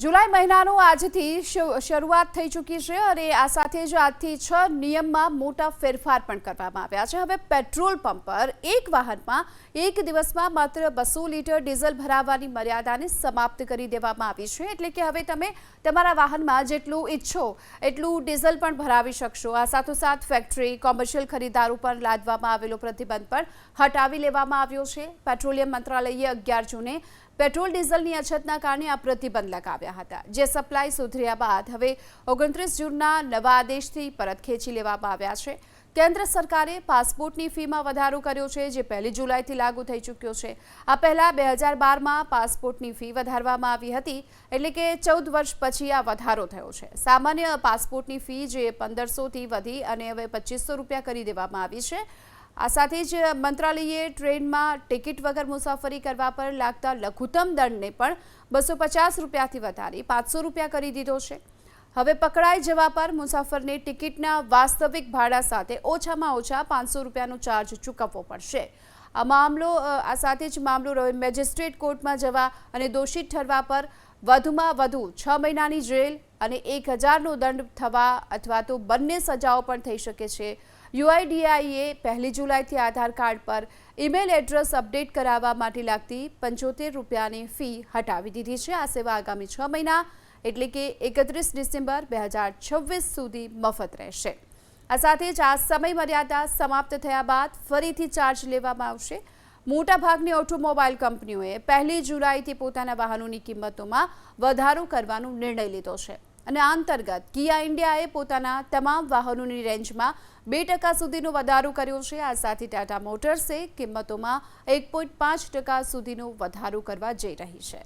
जुलाई महीनाનો આજથી શરૂઆત થઈ ચૂકી છે અને આ સાથે જ આજથી 6 નિયમમાં મોટા ફેરફાર પણ કરવામાં આવ્યા છે। હવે પેટ્રોલ પંપ પર એક વાહનમાં એક દિવસમાં માત્ર 200 લિટર ડીઝલ ભરાવવાની મર્યાદાને સમાપ્ત કરી દેવામાં આવી છે। એટલે કે હવે તમે તમારા વાહનમાં જેટલું ઈચ્છો એટલું ડીઝલ પણ ભરાવી શકશો। આ સાથોસાથ ફેક્ટરી કોમર્શિયલ ખરીદારો પર લાદવામાં આવેલો પ્રતિબંધ પણ હટાવી લેવામાં આવ્યો છે। પેટ્રોલિયમ મંત્રાલયે 11 જૂને पेट्रोल डीजलनी अछतना कारणे आ प्रतिबंध लगाव्या हता, जे सप्लाय सुधर्या बाद हवे 29 जूनना नवा आदेशथी परत खेंची लेवामां आव्या छे। केन्द्र सरकारे पासपोर्टनी फीमां वधारो कर्यो छे, जे 1 जुलाईथी लागू थई चूक्यो छे। आ पहेला 2012 मां पासपोर्टनी फी वधारवामां आवी हती, एटले के 14 वर्ष पछी आ वधारो थयो छे। सामान्य पासपोर्टनी फी जे 1500 थी वधी अने हवे 2500 रूपिया करी देवामां आवी छे। आ साथे ज मंत्रालये ट्रेन में टिकिट वगर मुसाफरी करवा पर लागता लघुत्तम दंड ने पण 250 रूपियाथी वधारी 500 रूपिया करी दीधो छे। हवे पकड़ाई जवा पर मुसाफर ने टिकिटना वास्तविक भाड़ा साथे ओछामां ओछा 500 रूपियानो चार्ज चूकववो पड़शे। आ साथे ज मामलो मेजिस्ट्रेट कोर्ट में जवा अने दोषित ठरवा पर वधुमां वधु 6 महीनानी जेल अने 1000 नो दंड थवा अथवा तो बंने सजाओ पण थई शके छे। UIDAI 1 जुलाईथी आधार कार्ड पर ईमेल एड्रेस अपडेट करावा माटे लागती 75 रूपियानी फी हटावी दीधी छे। आ सेवा आगामी 6 महीना एटले के 31 डिसेम्बर 2026 सुधी मफत रहेशे। आ साथे ज आ समय मर्यादा समाप्त थया बाद फरीथी चार्ज लेवामां आवशे। मोटा भागनी ऑटोमोबाइल कंपनीओए 1 जुलाईथी पोताना वाहनोनी किंमतोमां वधारो करवानो निर्णय लीधो छे અને આ અંતર્ગત કિયા ઇન્ડિયાએ પોતાના તમામ વાહનોની રેન્જમાં 2% સુધીનો વધારો કર્યો છે। આ સાથે ટાટા મોટર્સે કિંમતોમાં 1.5% સુધીનો વધારો કરવા જઈ રહી છે।